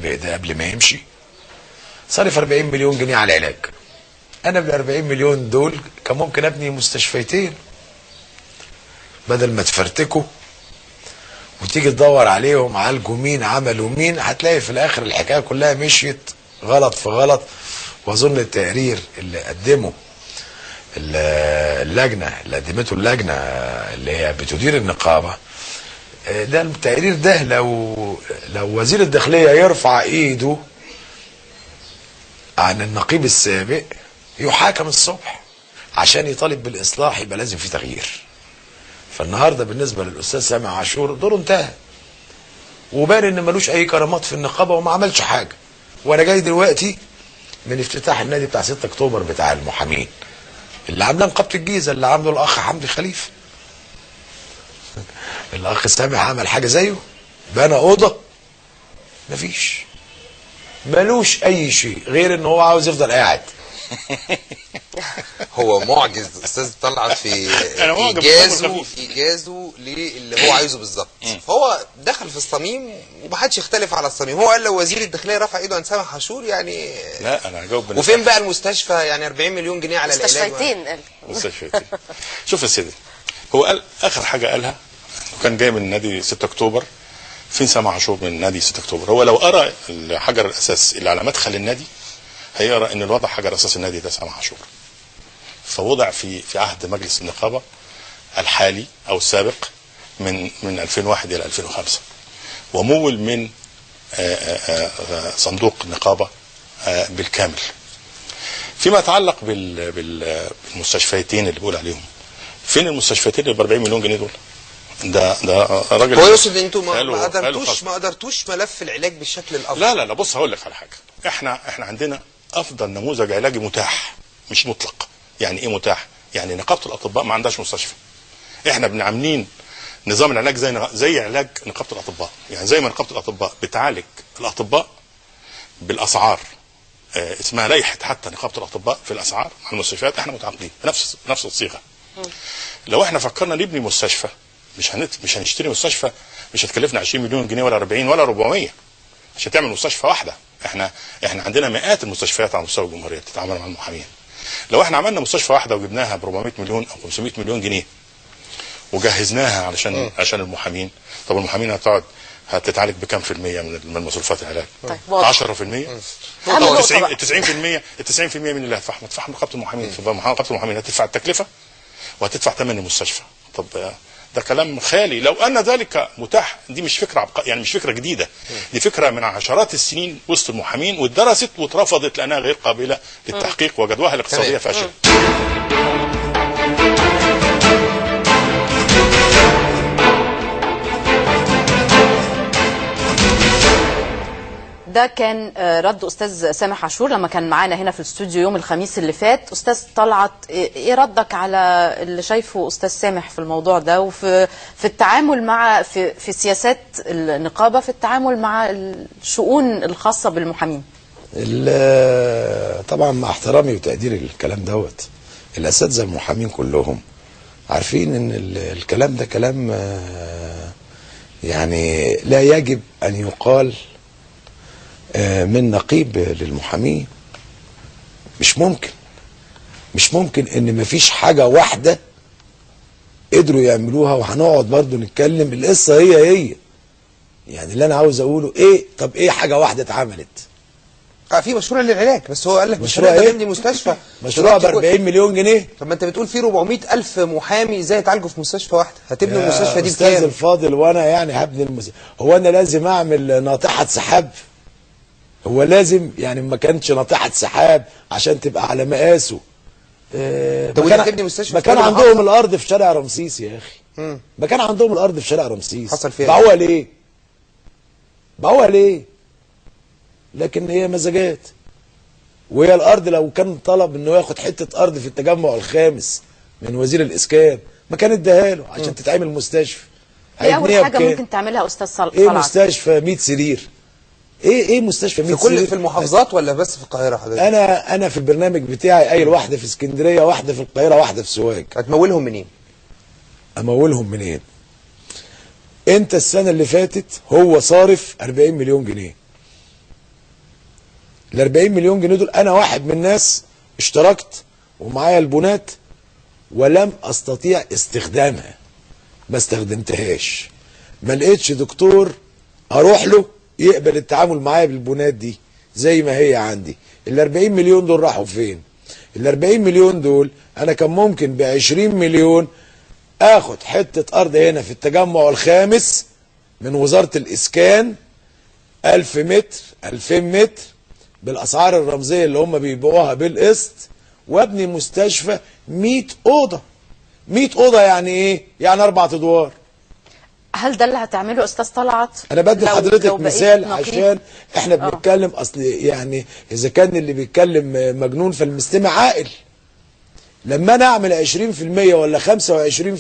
ده قبل ما يمشي صرف 40 مليون جنيه على العلاج. انا بال 40 مليون دول كان ممكن ابني مستشفيتين بدل ما تفرتكوا وتيجي تدور عليهم عالجوا مين عملوا مين، هتلاقي في الاخر الحكايه كلها مشيت غلط في غلط. واظن التقرير اللي قدمه اللجنه اللي قدمته اللجنه اللي هي بتدير النقابه، ده التقرير ده لو وزير الداخليه يرفع ايده عن النقيب السابق يحاكم الصبح عشان يطالب بالاصلاح، يبقى لازم في تغيير. فالنهارده بالنسبه للاستاذ سامح عاشور دوره انتهى، وبان ان ملوش اي كرامات في النقابه وما عملش حاجه. وانا جاي دلوقتي من افتتاح النادي بتاع 6 اكتوبر بتاع المحامين اللي عاملاه نقابه الجيزه، اللي عامله الاخ حمدي خليفه. الاخ سامح عمل حاجه زيه؟ بنى اوضه؟ مفيش، ملوش اي شيء غير ان هو عاوز يفضل قاعد. هو معجز استاذ طلعت في ايجازه للي هو عايزه بالظبط. فهو دخل في الصميم ومحدش يختلف على الصميم. هو قال لو وزير الداخليه رفع ايده عن سامح عاشور يعني لا انا هجاوب. وفين بقى المستشفى؟ يعني 40 مليون جنيه على العلاج. مستشفيتين. شوف يا سيدي، هو قال اخر حاجه قالها وكان جاي من نادي 6 اكتوبر. فين سامح عاشور من نادي 6 اكتوبر؟ هو لو قرا الحجر الاساس اللي على مدخل النادي هيقرا ان الوضع حجر اساس النادي ده سامح عاشور. فوضع في عهد مجلس النقابه الحالي او السابق من 2001 الى 2005، ومول من صندوق النقابه بالكامل. فيما يتعلق بالمستشفيتين اللي بقول عليهم، فين المستشفيتين اللي ب 40 مليون جنيه دول؟ ده راجل هو يقصد ان انتوا ما قدرتوش ملف العلاج بالشكل الافضل. لا بص هقول لك على حاجه. احنا عندنا افضل نموذج علاجي متاح مش مطلق. يعني ايه متاح؟ يعني نقابه الاطباء ما عندهاش مستشفى. احنا عاملين نظام العلاج زي علاج نقابه الاطباء. يعني زي ما نقابه الاطباء بتعالج الاطباء بالاسعار، اسمها لائحه حتى نقابه الاطباء في الاسعار مع المستشفيات، احنا متعاقدين نفس الصيغه. لو احنا فكرنا نبني مستشفى مش هنشتري مستشفى مش هتكلفنا 20 مليون جنيه ولا 40 ولا 400 عشان تعمل مستشفى واحده. احنا عندنا مئات المستشفيات على مستوى الجمهوريه بتتعامل مع المحامين. لو احنا عملنا مستشفى واحده وجبناها ب 400 مليون او 500 مليون جنيه وجهزناها عشان المحامين، طب المحامين هتتعالج بكام في المية من مصروفات العلاج؟ 10%؟ 90% من اللي هتدفع نقابه المحامين. في نقابه المحامين هتدفع التكلفه وهتدفع ثمن المستشفى. طب ده كلام خالي. لو ان ذلك متاح، دي مش فكره يعني مش فكره جديده، دي فكره من عشرات السنين وسط المحامين واتدرست واترفضت لانها غير قابله للتحقيق وجدواها الاقتصاديه فاشله. ده كان رد استاذ سامح عاشور لما كان معانا هنا في الاستوديو يوم الخميس اللي فات. استاذ طلعت، ايه ردك على اللي شايفه استاذ سامح في الموضوع ده وفي التعامل مع في سياسات النقابه في التعامل مع الشؤون الخاصه بالمحامين؟ طبعا مع احترامي وتقديري للكلام دوت، الاساتذه المحامين كلهم عارفين ان الكلام ده كلام يعني لا يجب ان يقال من نقيب للمحامين. مش ممكن ان مفيش حاجة واحدة قدروا يعملوها. وهنقعد برضو نتكلم القصة هي يعني اللي انا عاوز اقوله ايه. طب ايه حاجة واحدة اتعملت؟ في مشروع للعلاج، بس هو قال لك مشروع ايه؟ نبني مستشفى. مشروع ب 40 مليون جنيه. طب ما انت بتقول في 400,000 محامي ازاي يتعالجوا في مستشفى واحده؟ هتبني المستشفى دي بكام؟ استاذ الفاضل، وانا يعني هبني هو انا لازم اعمل ناطحة سحاب؟ هو لازم يعني ما كانتش ناطحة سحاب عشان تبقى على مقاسه. ما كان عندهم الارض في شارع رمسيس يا اخي. ما كان عندهم الارض في شارع رمسيس. حصل فيها باعوها ليه؟ لكن هي مزاجات. وهي الارض لو كان طلب انه ياخد حتة ارض في التجمع الخامس من وزير الاسكان ما كان اداها له عشان تتعمل مستشفى. ايه اول حاجة ممكن تعملها استاذ صلعت؟ ايه مستشفى 100 سرير؟ ايه مستشفى 100 سرير؟ في المحافظات ولا بس في القاهره حضرتك؟ انا في البرنامج بتاعي قايل واحده في اسكندريه، واحده في القاهره، واحده في سوهاج. هتمولهم منين؟ امولهم منين؟ انت السنه اللي فاتت هو صارف 40 مليون جنيه ال 40 مليون جنيه دول انا واحد من الناس اشتركت ومعايا البونات ولم استطيع استخدامها، ما استخدمتهاش، ما لقيتش دكتور اروح له يقبل التعامل معايا بالبونات دي زي ما هي عندي. ال 40 مليون دول راحوا فين؟ ال 40 مليون دول انا كان ممكن ب 20 مليون اخد حته ارض هنا في التجمع الخامس من وزاره الاسكان 1000 متر 2000 متر بالاسعار الرمزيه اللي هم بيبيعوها بالقسط، وابني مستشفى 100 اوضه. 100 اوضه يعني ايه؟ يعني 4 ادوار. هل ده اللي هتعمله استاذ طلعت؟ انا بدي لو لحضرتك بقيت مثال نقيب؟ عشان احنا بنتكلم اصل يعني اذا كان اللي بيتكلم مجنون فالمستمع عاقل. لما انا اعمل 20% ولا 25%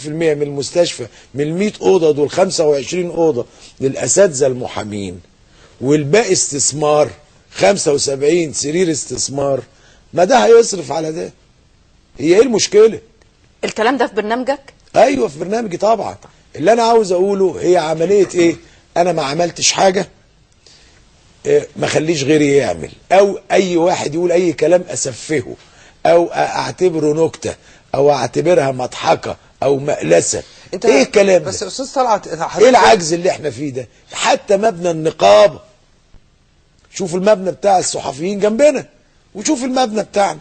من المستشفى من ال 100 اوضه دول 25 اوضه للاساتذه المحامين والباقي استثمار 75 سرير استثمار، ما ده هيصرف على ده. هي ايه المشكله؟ الكلام ده في برنامجك؟ ايوه في برنامجي طبعا. اللي انا عاوز اقوله هي عمليه ايه؟ انا ما عملتش حاجه ما خليش غيري يعمل، او اي واحد يقول اي كلام اسفهه او اعتبره نكته او اعتبرها مضحكه او مقلسه. ايه الكلام ده؟ بس يا استاذ طلعت ايه العجز اللي احنا فيه ده؟ حتى مبنى النقابه، شوف المبنى بتاع الصحفيين جنبنا وشوف المبنى بتاعنا.